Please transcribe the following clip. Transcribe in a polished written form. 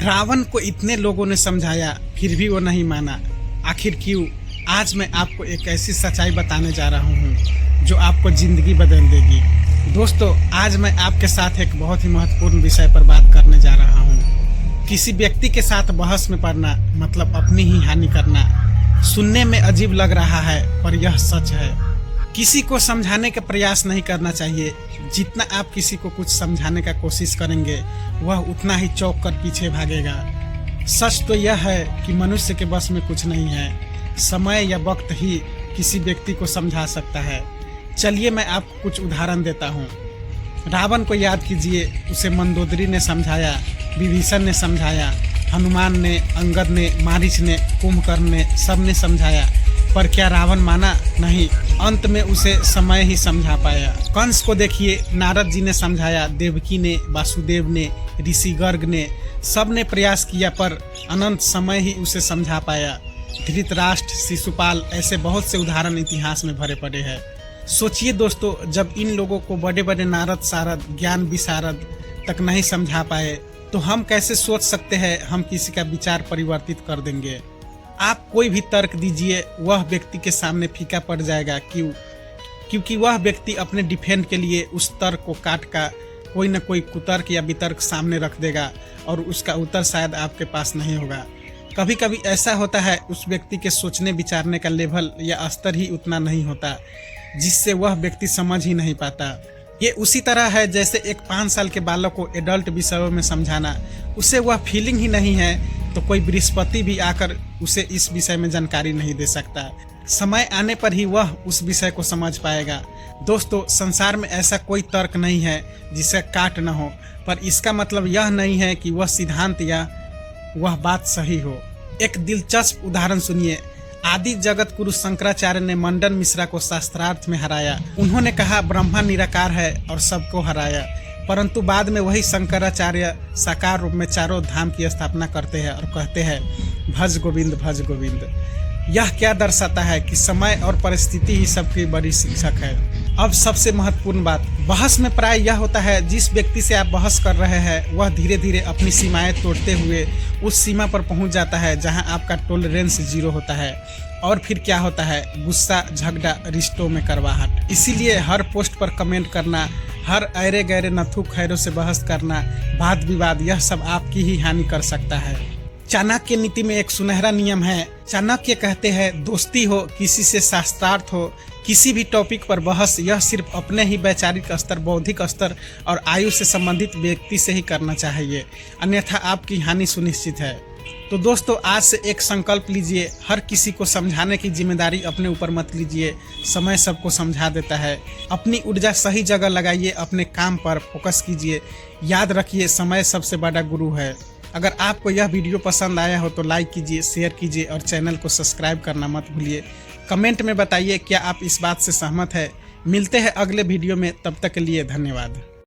रावण को इतने लोगों ने समझाया फिर भी वो नहीं माना, आखिर क्यों? आज मैं आपको एक ऐसी सच्चाई बताने जा रहा हूँ जो आपको ज़िंदगी बदल देगी। दोस्तों, आज मैं आपके साथ एक बहुत ही महत्वपूर्ण विषय पर बात करने जा रहा हूँ। किसी व्यक्ति के साथ बहस में पड़ना मतलब अपनी ही हानि करना। सुनने में अजीब लग रहा है पर यह सच है। किसी को समझाने का प्रयास नहीं करना चाहिए। जितना आप किसी को कुछ समझाने का कोशिश करेंगे वह उतना ही चौंक कर पीछे भागेगा। सच तो यह है कि मनुष्य के बस में कुछ नहीं है। समय या वक्त ही किसी व्यक्ति को समझा सकता है। चलिए मैं आपको कुछ उदाहरण देता हूँ। रावण को याद कीजिए, उसे मंदोदरी ने समझाया, विभीषण ने समझाया, हनुमान ने, अंगद ने, मारीच ने, कुंभकर्ण ने, सब ने समझाया, पर क्या रावण माना? नहीं। अंत में उसे समय ही समझा पाया। कंस को देखिए, नारद जी ने समझाया, देवकी ने, वासुदेव ने, ऋषि गर्ग ने, सब ने प्रयास किया पर अनंत समय ही उसे समझा पाया। धृतराष्ट्र, शिशुपाल, ऐसे बहुत से उदाहरण इतिहास में भरे पड़े हैं। सोचिए दोस्तों, जब इन लोगों को बड़े बड़े नारद सारद, ज्ञान विशारद तक नहीं समझा पाए तो हम कैसे सोच सकते हैं हम किसी का विचार परिवर्तित कर देंगे? आप कोई भी तर्क दीजिए, वह व्यक्ति के सामने फीका पड़ जाएगा। क्यों? क्योंकि वह व्यक्ति अपने डिफेंड के लिए उस तर्क को काट का कोई न कोई कुतर्क या वितर्क सामने रख देगा और उसका उत्तर शायद आपके पास नहीं होगा। कभी कभी ऐसा होता है, उस व्यक्ति के सोचने विचारने का लेवल या स्तर ही उतना नहीं होता जिससे वह व्यक्ति समझ ही नहीं पाता। ये उसी तरह है जैसे एक 5 साल के बालक को एडल्ट विषयों में समझाना, उसे वह फीलिंग ही नहीं है तो कोई बृहस्पति भी आकर उसे इस विषय में जानकारी नहीं दे सकता। समय आने पर ही वह उस विषय को समझ पाएगा। दोस्तों, संसार में ऐसा कोई तर्क नहीं है जिसे काट न हो, पर इसका मतलब यह नहीं है कि वह सिद्धांत या वह बात सही हो। एक दिलचस्प उदाहरण सुनिए। आदि जगत गुरु शंकराचार्य ने मंडन मिश्रा को शास्त्रार्थ में हराया। उन्होंने कहा ब्रह्मा निराकार है और सबको हराया, परंतु बाद में वही शंकराचार्य साकार रूप में चारों धाम की स्थापना करते हैं और कहते हैं भज गोविंद भज गोविंद। यह क्या दर्शाता है कि समय और परिस्थिति ही सबकी बड़ी शिक्षक है। अब सबसे महत्वपूर्ण बात, बहस में प्राय यह होता है जिस व्यक्ति से आप बहस कर रहे हैं वह धीरे धीरे अपनी सीमाएं तोड़ते हुए उस सीमा पर पहुंच जाता है जहां आपका टॉलरेंस 0 होता है। और फिर क्या होता है? गुस्सा, झगड़ा, रिश्तों में करवाहट। इसीलिए हर पोस्ट पर कमेंट करना, हर अरे गहरे नथु खैरों से बहस करना, वाद विवाद, यह सब आपकी ही हानि कर सकता है। चाणक्य नीति में एक सुनहरा नियम है। चाणक्य कहते हैं दोस्ती हो, किसी से शास्त्रार्थ हो, किसी भी टॉपिक पर बहस, यह सिर्फ अपने ही वैचारिक स्तर, बौद्धिक स्तर और आयु से संबंधित व्यक्ति से ही करना चाहिए, अन्यथा आपकी हानि सुनिश्चित है। तो दोस्तों, आज से एक संकल्प लीजिए, हर किसी को समझाने की जिम्मेदारी अपने ऊपर मत लीजिए। समय सबको समझा देता है। अपनी ऊर्जा सही जगह लगाइए, अपने काम पर फोकस कीजिए। याद रखिए, समय सबसे बड़ा गुरु है। अगर आपको यह वीडियो पसंद आया हो तो लाइक कीजिए, शेयर कीजिए और चैनल को सब्सक्राइब करना मत भूलिए। कमेंट में बताइए क्या आप इस बात से सहमत है। मिलते हैं अगले वीडियो में, तब तक के लिए धन्यवाद।